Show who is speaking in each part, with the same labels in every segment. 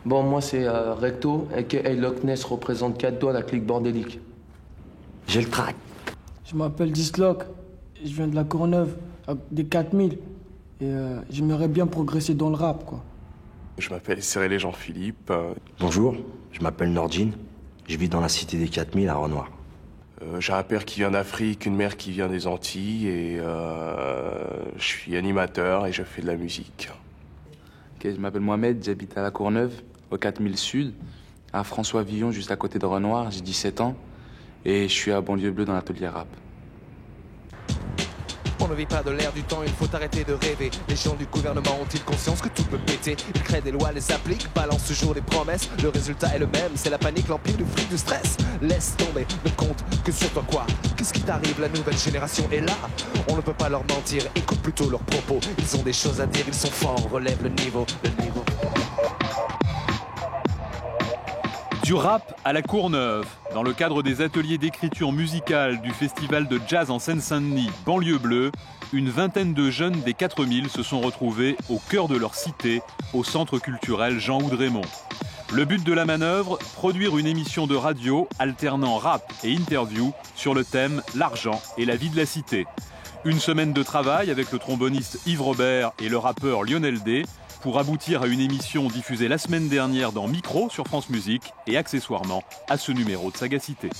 Speaker 1: Bon, moi, c'est Recto, a.k.a. Loch Ness, représente 4 doigts, la clique bordélique.
Speaker 2: J'ai le trac.
Speaker 3: Je m'appelle Disloc, je viens de la Courneuve, des 4000. Et j'aimerais bien progresser dans le rap, quoi.
Speaker 4: Je m'appelle Cyril Jean-Philippe.
Speaker 2: Bonjour, je m'appelle Nordine. Je vis dans la cité des 4000 à Renoir.
Speaker 4: J'ai un père qui vient d'Afrique, une mère qui vient des Antilles et je suis animateur et je fais de la musique.
Speaker 5: Ok, je m'appelle Mohamed, j'habite à la Courneuve, au 4000 Sud, à François Villon, juste à côté de Renoir, j'ai 17 ans et je suis à Banlieue Bleue dans l'atelier rap.
Speaker 6: On ne vit pas de l'air du temps, il faut arrêter de rêver. Les gens du gouvernement ont-ils conscience que tout peut péter? Ils créent des lois, les appliquent, balancent toujours des promesses. Le résultat est le même, c'est la panique, l'empire du fric, du stress. Laisse tomber, ne compte que sur toi quoi. Qu'est-ce qui t'arrive? La nouvelle génération est là. On ne peut pas leur mentir, écoute plutôt leurs propos. Ils ont des choses à dire, ils sont forts, relève le niveau,
Speaker 7: Du rap à la Courneuve, dans le cadre des ateliers d'écriture musicale du festival de jazz en Seine-Saint-Denis, Banlieue Bleue, une vingtaine de jeunes des 4000 se sont retrouvés au cœur de leur cité, au centre culturel Jean Oudrémont. Le but de la manœuvre, produire une émission de radio alternant rap et interview sur le thème « L'argent et la vie de la cité ». Une semaine de travail avec le tromboniste Yves Robert et le rappeur Lionel D, pour aboutir à une émission diffusée la semaine dernière dans Micro sur France Musique et accessoirement à ce numéro de Sagacité.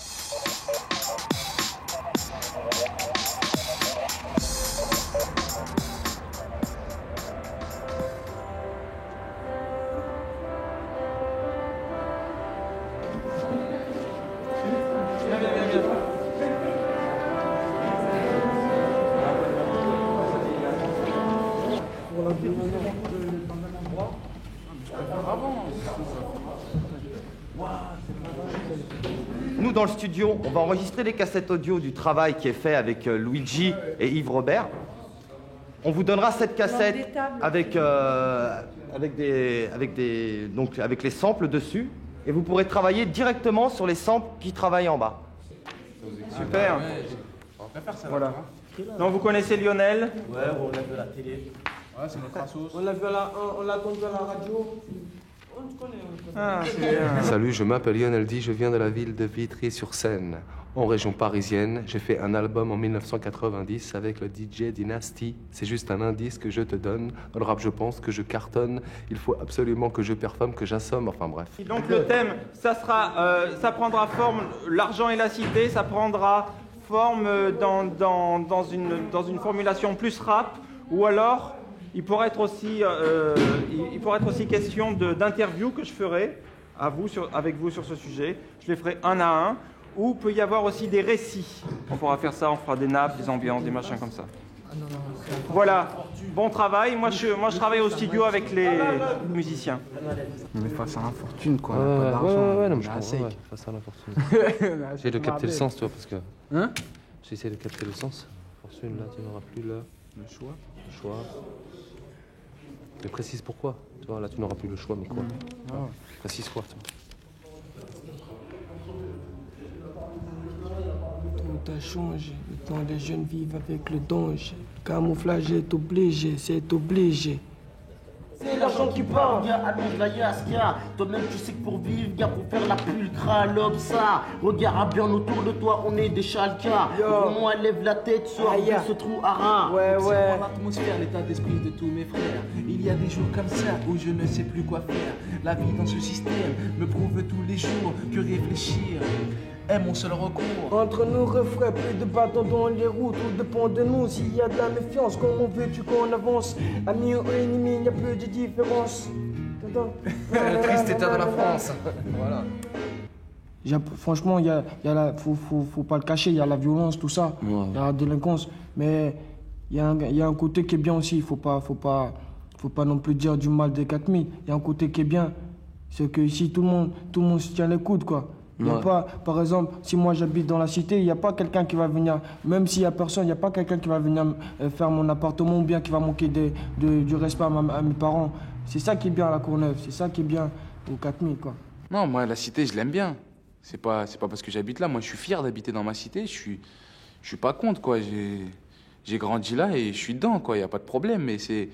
Speaker 8: Nous, dans le studio, on va enregistrer les cassettes audio du travail qui est fait avec Luigi et Yves Robert. On vous donnera cette cassette avec les samples dessus. Et vous pourrez travailler directement sur les samples qui travaillent en bas.
Speaker 9: Super. Voilà. Donc vous connaissez Lionel?
Speaker 2: Ouais, on l'a vu à la télé.
Speaker 9: Ouais, c'est notre assos.
Speaker 3: On l'a entendu à la radio. On te connaît.
Speaker 9: Ah, c'est bien.
Speaker 1: Salut, je m'appelle Lionel D, je viens de la ville de Vitry-sur-Seine, en région parisienne. J'ai fait un album en 1990 avec le DJ Dynasty. C'est juste un indice que je te donne. Dans le rap, je pense que je cartonne. Il faut absolument que je performe, que j'assomme, enfin bref.
Speaker 9: Donc le thème, ça prendra forme, l'argent et la cité, ça prendra forme dans une formulation plus rap, ou alors il pourrait être aussi question d'interviews que je ferai avec vous sur ce sujet. Je les ferai un à un. Ou peut y avoir aussi des récits. On pourra faire ça, on fera des nappes, des ambiances, des machins comme ça. Voilà, bon travail. Moi je travaille au studio avec les musiciens.
Speaker 10: Mais face à l'infortune, quoi.
Speaker 1: Ouais, non, mais je comprends, ouais, face à la fortune. J'essaie de capter le sens, toi, parce que...
Speaker 10: Hein?
Speaker 1: J'essaie de capter le sens. Fortune, là, tu n'auras plus le choix. Le choix. Mais précise pourquoi. Tu vois, là, tu n'auras plus le choix, mais quoi? Précise quoi, toi?
Speaker 3: Tout a changé, le temps des jeunes vivent avec le danger. Camouflage est obligé, c'est obligé.
Speaker 11: C'est l'argent qui parle, gars, allonge la yaska. Toi-même, tu sais que pour vivre, gars, pour faire la pulcra, l'obsa. Regarde bien autour de toi, on est des chalkas. Au moins, lève la tête, sors de ce trou à rein.
Speaker 10: Ouais. L'atmosphère, l'état d'esprit de tous mes frères. Il y a des jours comme ça où je ne sais plus quoi faire. La vie dans ce système me prouve tous les jours que réfléchir est mon seul recours.
Speaker 3: Entre nous, refrains, plus de bâtons dans les roues, tout dépend de nous. S'il y a de la méfiance, comment veux-tu qu'on avance? Amis ou ennemis, il n'y a plus de différence.
Speaker 10: Le triste état de la France. Voilà.
Speaker 3: Franchement, faut pas le cacher, il y a la violence, tout ça, il y a la délinquance, mais il y a un côté qui est bien aussi, faut pas non plus dire du mal des 4000. Il y a un côté qui est bien, c'est que ici tout le monde se tient les coudes, quoi. Il y a pas, par exemple, si moi j'habite dans la cité, il n'y a pas quelqu'un qui va venir, même s'il n'y a personne, il n'y a pas quelqu'un qui va venir faire mon appartement ou bien qui va manquer du respect à mes parents. C'est ça qui est bien à la Courneuve, c'est ça qui est bien aux 4000, quoi.
Speaker 5: Non, moi, la cité, je l'aime bien. C'est pas parce que j'habite là. Moi, je suis fier d'habiter dans ma cité. Je suis pas contre, quoi. J'ai grandi là et je suis dedans, quoi. Il n'y a pas de problème, mais c'est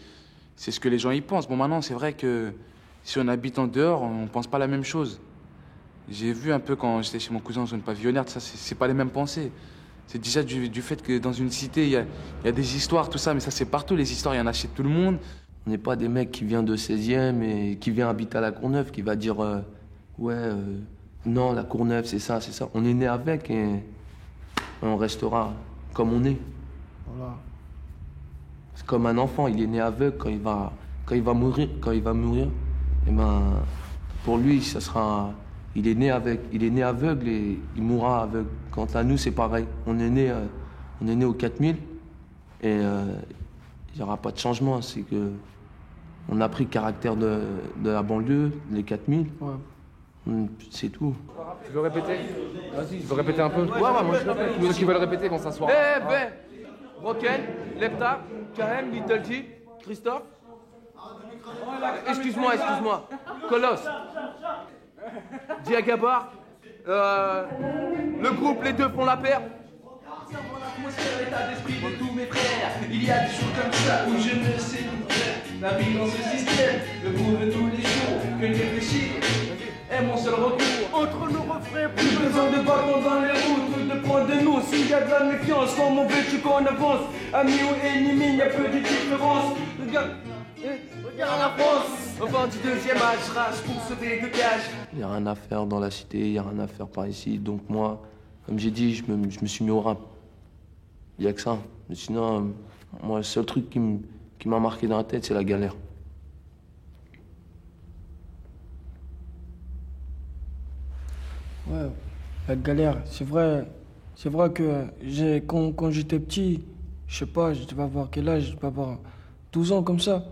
Speaker 5: ce que les gens y pensent. Bon, maintenant, c'est vrai que si on habite en dehors, on pense pas la même chose. J'ai vu un peu quand j'étais chez mon cousin dans une pavillonnaire, ça, c'est pas les mêmes pensées. C'est déjà du fait que dans une cité, il y a des histoires, tout ça, mais ça c'est partout, les histoires, il y en a chez tout le monde.
Speaker 2: On n'est pas des mecs qui viennent de 16e et qui viennent habiter à la Courneuve, qui va dire non, la Courneuve, c'est ça, c'est ça. On est né avec et on restera comme on est.
Speaker 3: Voilà.
Speaker 2: C'est comme un enfant, il est né aveugle quand il va mourir, et ben, pour lui, ça sera. Il est né aveugle et il mourra aveugle. Quant à nous, c'est pareil. On est né au 4000 et il n'y aura pas de changement. C'est que on a pris le caractère de la banlieue, les 4000. Ouais. C'est tout.
Speaker 1: Tu veux répéter? Vas-y. Tu veux répéter un peu? Ouais, moi je répète. Ceux qui veulent répéter vont s'asseoir.
Speaker 12: Roken, Lepta, Kahem, Little T, Christophe. Excuse-moi. Colosse. Diagabar. Le groupe, les deux font la paire. L'état d'esprit de tous mes frères. Il y a des jours comme ça où je ne sais plus faire. La vie dans ce système me prouve tous les jours que réfléchir est mon seul recours. Entre nos refrains, plus besoin de bâtons dans les routes, de prendre de nous. S'il y a de la méfiance, comme on veut qu'on avance. Amis ou ennemis, il n'y a peu de différence. Regarde la France, au vent du deuxième âge, rage pour sauver le gage.
Speaker 2: Il n'y a rien à faire dans la cité, il n'y a rien à faire par ici. Donc moi, comme j'ai dit, je me suis mis au rap. Il n'y a que ça. Mais sinon, moi, le seul truc qui m'a marqué dans la tête, c'est la galère.
Speaker 3: Ouais, la galère, c'est vrai que quand j'étais petit, je sais pas, je devais avoir quel âge, je devais avoir 12 ans comme ça.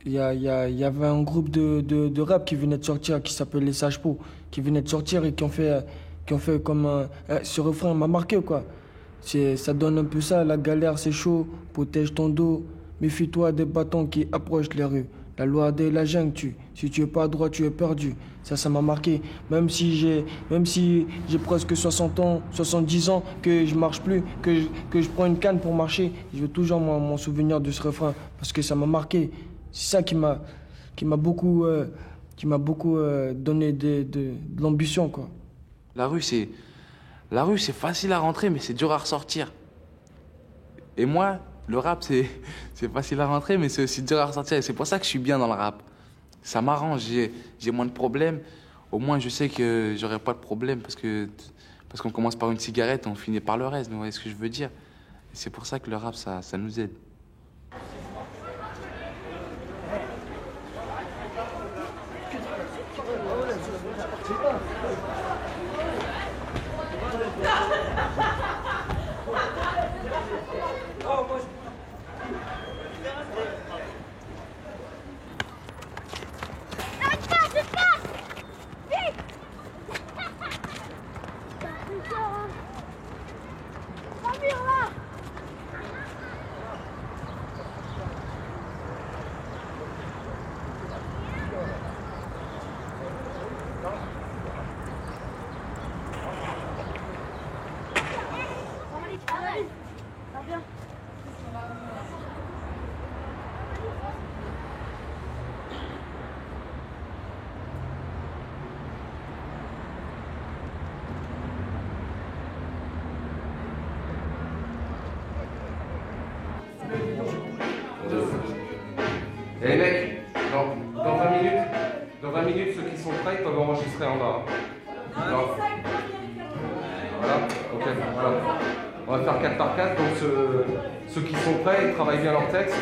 Speaker 3: Il y avait un groupe de rap qui venait de sortir, qui s'appelle Les Sages Pots, qui venait de sortir et qui ont fait comme ce refrain m'a marqué quoi. Ça donne un peu ça, la galère c'est chaud, protège ton dos, méfie-toi des bâtons qui approchent les rues. La loi de la jungle tue, si tu es pas droit tu es perdu. Ça m'a marqué, même si j'ai presque 60 ans, 70 ans, que je marche plus, que je prends une canne pour marcher, je veux toujours m'en souvenir de ce refrain, parce que ça m'a marqué. C'est ça qui m'a beaucoup donné de l'ambition quoi.
Speaker 5: La rue c'est facile à rentrer mais c'est dur à ressortir. Et moi, le rap c'est facile à rentrer mais c'est aussi dur à ressortir et c'est pour ça que je suis bien dans le rap. Ça m'arrange, j'ai moins de problèmes. Au moins je sais que j'aurai pas de problème parce qu'on commence par une cigarette et on finit par le reste. Vous voyez ce que je veux dire? Et c'est pour ça que le rap ça nous aide.
Speaker 1: Et les mecs, dans 20 minutes, ceux qui sont prêts, ils peuvent enregistrer en bas. Alors, voilà, ok, voilà. On va faire 4 par 4, donc ceux qui sont prêts, ils travaillent bien leur texte.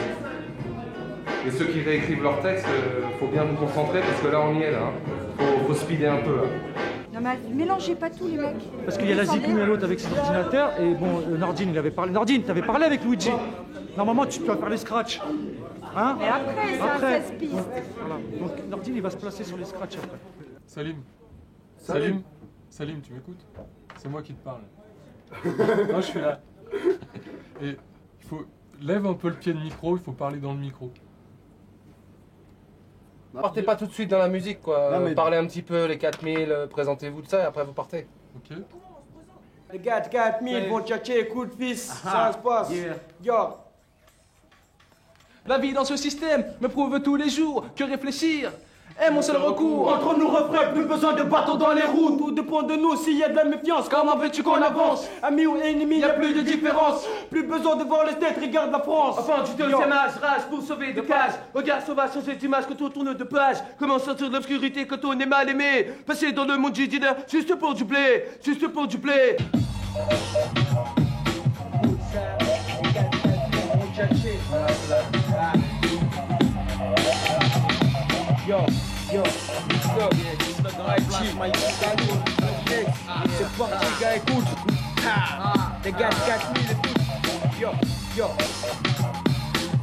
Speaker 1: Et ceux qui réécrivent leur texte, faut bien vous concentrer parce que là on y est là. Faut speeder un peu là.
Speaker 13: Non mais mélangez pas tous les mecs.
Speaker 14: Parce qu'il y a la Zikou et l'autre avec ses ordinateurs et bon, Nordine il avait parlé. Nordine, t'avais parlé avec Luigi. Normalement tu dois faire les scratchs. Hein?
Speaker 13: Mais après, c'est un 16 pistes.
Speaker 14: Voilà. Donc Nordine il va se placer sur les scratchs après.
Speaker 15: Salim, tu m'écoutes? C'est moi qui te parle. Non, je suis là. Et il faut... Lève un peu le pied de micro, il faut parler dans le micro.
Speaker 1: Partez pas tout de suite dans la musique quoi. Non, mais... Parlez un petit peu, les 4000, présentez-vous de ça et après vous partez.
Speaker 15: Ok.
Speaker 3: Les gars de 4000 vont chercher coup de fils, ça se passe. Yo.
Speaker 12: La vie dans ce système me prouve tous les jours que réfléchir est mon seul recours.
Speaker 11: Entre nous refrains, plus besoin de bâtons dans les roues. Tout dépend de nous s'il y a de la méfiance.
Speaker 12: Comment veux-tu qu'on avance?
Speaker 11: Amis ou ennemis,
Speaker 12: Y a plus de différence.
Speaker 11: Plus besoin de voir les têtes, regarde la France.
Speaker 12: Enfin, du deuxième âge, rage pour sauver de cage. Regarde sauvage, changer d'image quand on tourne de page. Comment sortir de l'obscurité quand on est mal aimé? Passer dans le monde du dîner juste pour du blé, juste pour du blé.
Speaker 11: Yo, yo, yo, c'est parti, gars, écoute. Les gars, 4000, écoute. Yo, yo.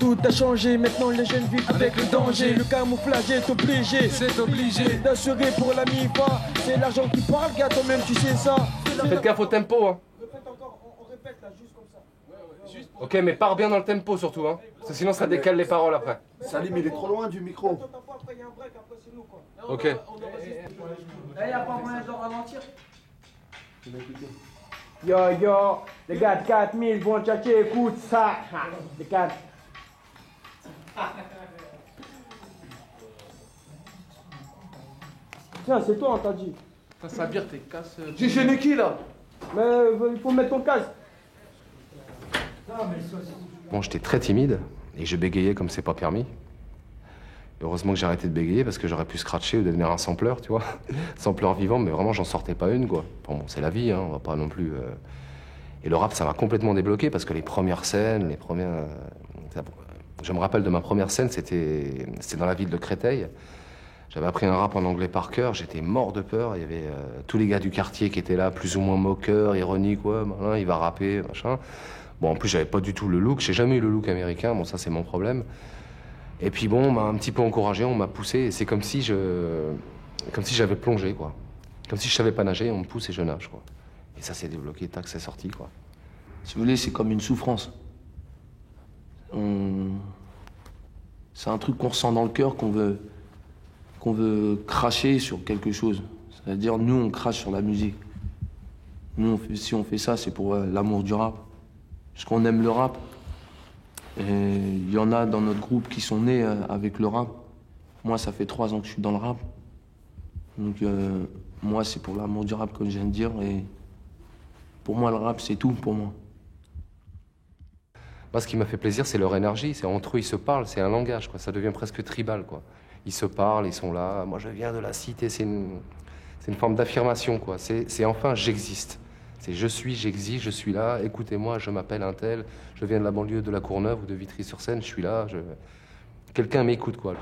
Speaker 11: Tout a changé, maintenant les jeunes vivent avec le danger. Le camouflage est obligé.
Speaker 12: C'est obligé
Speaker 11: d'assurer pour la MIFA. C'est l'argent qui parle, gars, toi-même tu sais ça.
Speaker 1: Faites gaffe au tempo, hein.
Speaker 11: Répète encore, on répète là, juste comme ça.
Speaker 1: Ok, mais pars bien dans le tempo surtout, hein. Parce que sinon ça décale les paroles après.
Speaker 16: Salim, il est trop loin du micro.
Speaker 1: Ok.
Speaker 12: Là, y a pas moyen de ralentir.
Speaker 11: Yo, yo, les gars de 4000 vont tchatcher, écoute ça. Les gars. Tiens, c'est toi, on t'a dit.
Speaker 5: Ça bire, t'es casse.
Speaker 11: J'ai gêné qui là? Mais il faut mettre ton casque.
Speaker 1: Bon, j'étais très timide et je bégayais comme c'est pas permis. Heureusement que j'ai arrêté de bégayer parce que j'aurais pu scratcher ou devenir un sampleur, tu vois. Sampleur vivant, mais vraiment, j'en sortais pas une, quoi. Bon, c'est la vie, hein, on va pas non plus... Et le rap, ça m'a complètement débloqué parce que les premières scènes, les premières... Je me rappelle de ma première scène, c'était dans la ville de Créteil. J'avais appris un rap en anglais par cœur, j'étais mort de peur. Il y avait tous les gars du quartier qui étaient là, plus ou moins moqueurs, ironiques, ouais, malin, il va rapper, machin. Bon, en plus, j'avais pas du tout le look, j'ai jamais eu le look américain, bon, ça, c'est mon problème. Et puis bon, on m'a un petit peu encouragé, on m'a poussé, et c'est comme si j'avais plongé, quoi. Comme si je savais pas nager, on me pousse et je nage, quoi. Et ça s'est débloqué, tac, c'est sorti, quoi.
Speaker 2: Si vous voulez, c'est comme une souffrance. C'est un truc qu'on ressent dans le cœur, qu'on veut cracher sur quelque chose. C'est-à-dire, nous, on crache sur la musique. Nous, si on fait ça, c'est pour l'amour du rap. Parce qu'on aime le rap. Et il y en a dans notre groupe qui sont nés avec le rap. Moi, ça fait 3 ans que je suis dans le rap. Donc, moi, c'est pour l'amour du rap, comme je viens de dire. Et pour moi, le rap, c'est tout pour moi.
Speaker 1: Moi, ce qui m'a fait plaisir, c'est leur énergie. C'est entre eux, ils se parlent, c'est un langage, quoi. Ça devient presque tribal, quoi. Ils se parlent, ils sont là. Moi, je viens de la cité. C'est une forme d'affirmation, quoi. C'est enfin, j'existe. C'est je suis, j'existe, je suis là. Écoutez-moi, je m'appelle un tel. Je viens de la banlieue de La Courneuve ou de Vitry-sur-Seine. Je suis là. Quelqu'un m'écoute, quoi.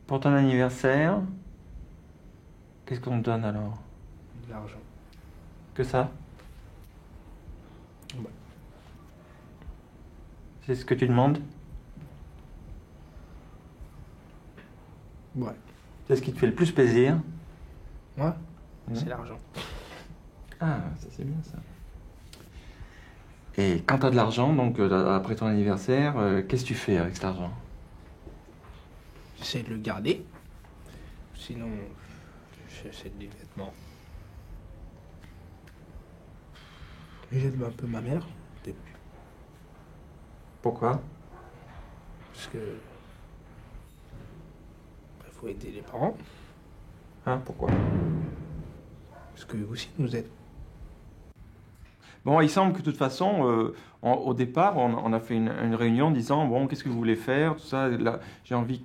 Speaker 9: Pour ton anniversaire, qu'est-ce qu'on te donne alors?
Speaker 3: De l'argent.
Speaker 9: Que ça?
Speaker 3: Ouais.
Speaker 9: C'est ce que tu demandes?
Speaker 3: Ouais.
Speaker 9: C'est ce qui te fait le plus plaisir?
Speaker 3: Moi, c'est l'argent.
Speaker 9: Ah, ça c'est bien ça. Et quand tu as de l'argent, donc après ton anniversaire, qu'est-ce que tu fais avec cet argent?
Speaker 3: J'essaie de le garder. Sinon, j'achète des vêtements. Et j'aide un peu ma mère au début.
Speaker 9: Pourquoi?
Speaker 3: Parce que... il faut aider les parents.
Speaker 9: Hein, pourquoi?
Speaker 3: Parce qu'eux aussi nous aident.
Speaker 9: Bon, il semble que de toute façon, au départ, on a fait une réunion en disant, bon, qu'est-ce que vous voulez faire, tout ça. Là, j'ai envie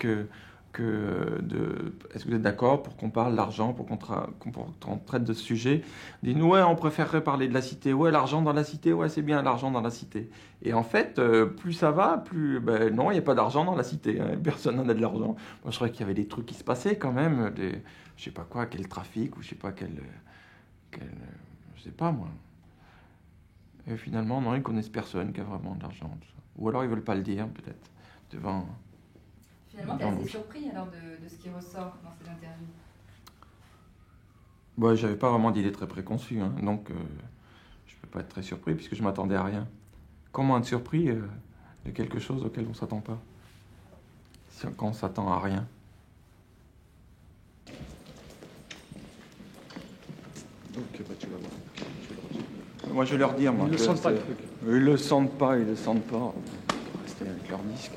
Speaker 9: est-ce que vous êtes d'accord pour qu'on parle d'argent, pour qu'on traite de ce sujet? On dit, ouais, on préférerait parler de la cité. Ouais, l'argent dans la cité, ouais, c'est bien, l'argent dans la cité. Et en fait, plus ça va, plus... Ben, non, il n'y a pas d'argent dans la cité. Hein, personne n'en a de l'argent. Moi, je croyais qu'il y avait des trucs qui se passaient quand même. Je sais pas quoi, quel trafic, ou je sais pas quel je sais pas, moi. Et finalement, non, ils connaissent personne qui a vraiment de l'argent. Ou alors ils veulent pas le dire, peut-être, devant...
Speaker 17: Finalement, t'es assez surpris alors de ce qui ressort dans ces interviews.
Speaker 9: Bah, j'avais pas vraiment d'idée très préconçue, hein, donc je peux pas être très surpris puisque je m'attendais à rien. Comment être surpris de quelque chose auquel on s'attend pas? Quand on s'attend à rien.
Speaker 15: Ok, bah tu vas voir.
Speaker 9: Moi, je vais leur dire, moi.
Speaker 15: Ils le sentent pas, le truc.
Speaker 9: Ils le sentent pas, ils le sentent pas. Rester avec leur disque.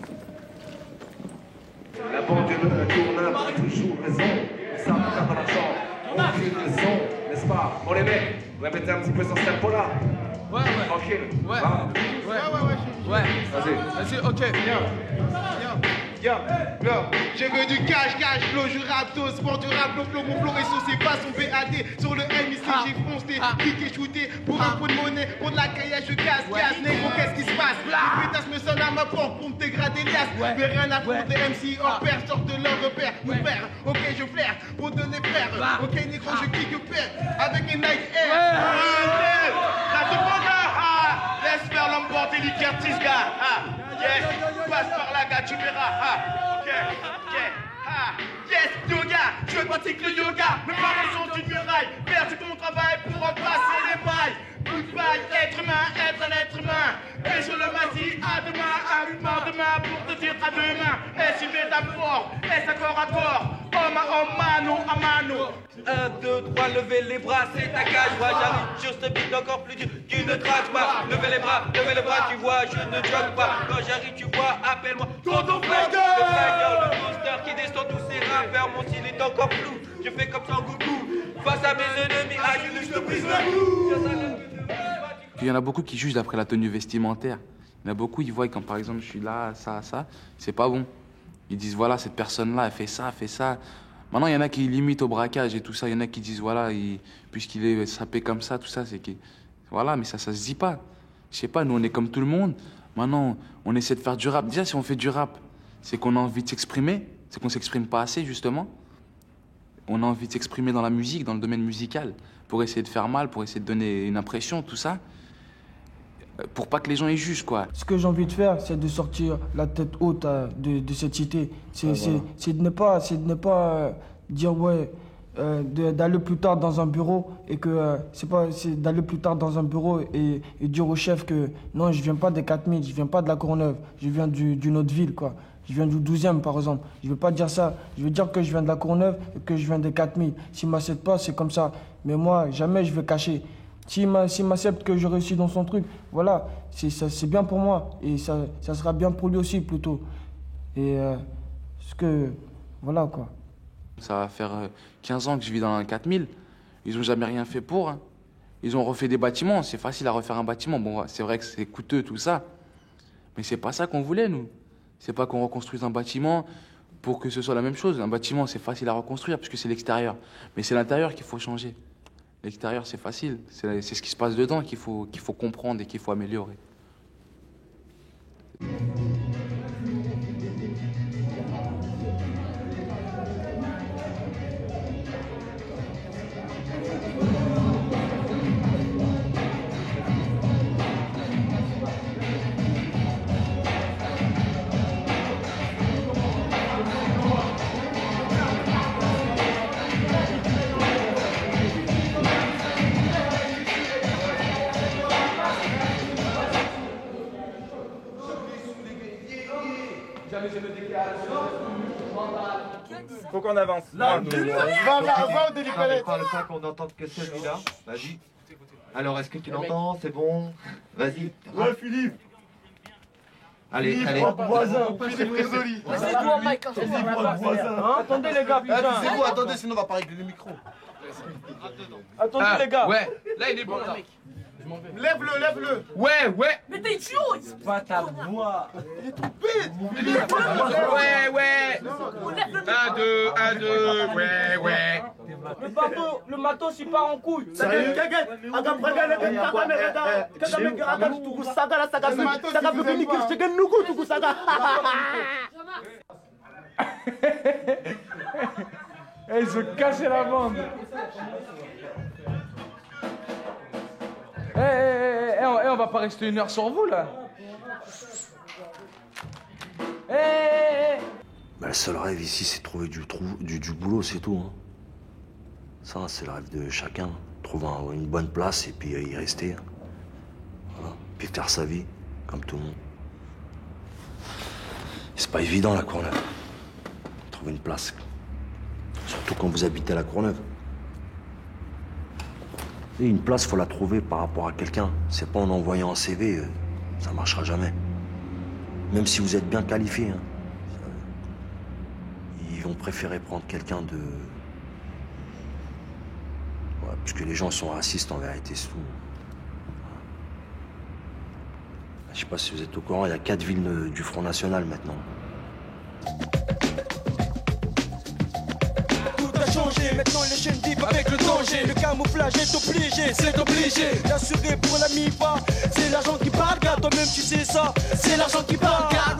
Speaker 18: La banque de tourneur a toujours raison. Ils savent faire de l'argent. Aucune raison, n'est-ce pas? Bon les mecs, répétez un petit peu sur ce tempo-là.
Speaker 12: Ouais.
Speaker 18: Tranquille.
Speaker 12: Ouais.
Speaker 18: Va.
Speaker 12: Ouais.
Speaker 18: Vas-y.
Speaker 12: Ok.
Speaker 19: Yo, je veux du cash, flow, je rappe tout, sport du rap, flow, mon flow est saucé, pas son BAD, sur le MIC, j'ai foncé, piqué, shooté, pour un peu de monnaie, pour de la caillasse, je casse, négro, qu'est-ce qui se passe? Les pétasses me sonnent à ma porte pour me dégrader liasse, mais rien à foutre, les MC hors pair, sortent de leur repère, mon père, ok, je flaire, pour donner frère, ok, négro, je kick père, avec une Nike Air, t'as tout le monde là, laisse faire l'emporter, les Curtis, gars, yes, passe par là, gars, tu verras, ok, yes, yoga, je pratique le yoga, mes parents sont une muraille, perdu ton travail pour en passer les mailles, goodbye, être humain, être un être humain, et je le matin, à demain, pour te dire à demain, est-ce une métaphore, est-ce un corps à corps, mano à mano.
Speaker 12: 1, 2, 3, levez les bras, c'est ta cage. Moi j'arrive sur ce beat encore plus dur, tu ne traces pas. Levez les bras, tu vois, je ne joue pas. Quand j'arrive, tu vois, appelle-moi Tonton Flingueur. Le flingueur, le booster qui descend tous ces rappeurs. Mon style est encore flou, je fais comme ça en gougou. Face à mes ennemis, à genoux, je te brise la cou.
Speaker 5: Il y en a beaucoup qui jugent d'après la tenue vestimentaire. Il y en a beaucoup, ils voient quand par exemple je suis là, ça, c'est pas bon. Ils disent voilà, cette personne-là, elle fait ça, fait ça. Maintenant, il y en a qui limitent au braquage et tout ça. Il y en a qui disent voilà, puisqu'il est sapé comme ça, tout ça, c'est que. Voilà, mais ça se dit pas. Je sais pas, nous on est comme tout le monde. Maintenant, on essaie de faire du rap. Déjà, si on fait du rap, c'est qu'on a envie de s'exprimer, c'est qu'on s'exprime pas assez, justement. On a envie de s'exprimer dans la musique, dans le domaine musical, pour essayer de faire mal, pour essayer de donner une impression, tout ça. Pour pas que les gens y jugent, quoi.
Speaker 3: Ce que j'ai envie de faire, c'est de sortir la tête haute de cette cité. C'est de ne pas dire ouais, d'aller plus tard dans un bureau et que c'est d'aller plus tard dans un bureau et dire au chef que non, je viens pas des 4000, je viens pas de la Courneuve, je viens d'une autre ville, quoi. Je viens du 12e, par exemple. Je veux pas dire ça. Je veux dire que je viens de la Courneuve et que je viens des 4000. S'il m'accepte pas, c'est comme ça. Mais moi, jamais je vais cacher. S'il m'accepte que je réussis dans son truc, voilà, c'est bien pour moi. Et ça sera bien pour lui aussi, plutôt. Et voilà, quoi.
Speaker 5: Ça va faire 15 ans que je vis dans un 4000. Ils ont jamais rien fait pour. Hein. Ils ont refait des bâtiments. C'est facile à refaire un bâtiment. Bon, c'est vrai que c'est coûteux, tout ça. Mais c'est pas ça qu'on voulait, nous. C'est pas qu'on reconstruise un bâtiment pour que ce soit la même chose. Un bâtiment, c'est facile à reconstruire puisque c'est l'extérieur. Mais c'est l'intérieur qu'il faut changer. L'extérieur, c'est facile. C'est ce qui se passe dedans qu'il faut comprendre et qu'il faut améliorer.
Speaker 9: Faut qu'on avance.
Speaker 16: Va au délibéré.
Speaker 8: Parle pas qu'on n'entende que celui-là. Vas-y. Alors, est-ce que tu l'entends? C'est bon? Vas-y.
Speaker 16: Ouais, Philippe.
Speaker 8: Allez,
Speaker 16: Philippe,
Speaker 8: allez.
Speaker 16: voisin. Philippe Résoli.
Speaker 3: Attendez, les gars, putain.
Speaker 16: C'est vous, attendez, sinon on va pas régler le micro.
Speaker 3: Attendez, les gars.
Speaker 12: Ouais, là il est bon, là.
Speaker 16: Lève-le, lève-le.
Speaker 12: Ouais.
Speaker 20: Mais t'es idiot.
Speaker 3: C'est pas ta voix.
Speaker 16: Il est trop bête.
Speaker 12: Ouais. 1, 2, ouais.
Speaker 3: Le matos, il part en couille.
Speaker 16: Sérieux?
Speaker 3: Il se cassait la bande. On va
Speaker 5: va pas rester 1 heure sur vous, là. Hé
Speaker 20: Bah, le seul rêve ici, c'est de trouver du boulot, c'est tout. Hein. Ça, c'est le rêve de chacun. Trouver une bonne place et puis y rester. Hein. Voilà. Puis faire sa vie, comme tout le monde. C'est pas évident, la Courneuve. Trouver une place. Surtout quand vous habitez à la Courneuve. Et une place, faut la trouver par rapport à quelqu'un. C'est pas en envoyant un CV, ça marchera jamais. Même si vous êtes bien qualifié. Hein. Ils vont préférer prendre quelqu'un de... Ouais, parce que les gens sont racistes en vérité, c'est tout. Je sais pas si vous êtes au courant, il y a 4 villes du Front National maintenant.
Speaker 21: Tout a changé, maintenant les chaînes vivent avec le danger. Le camouflage est obligé, c'est obligé. L'assuré pour la mi-pas, c'est l'argent qui parle, gars, toi-même tu sais ça. C'est l'argent qui parle, gars.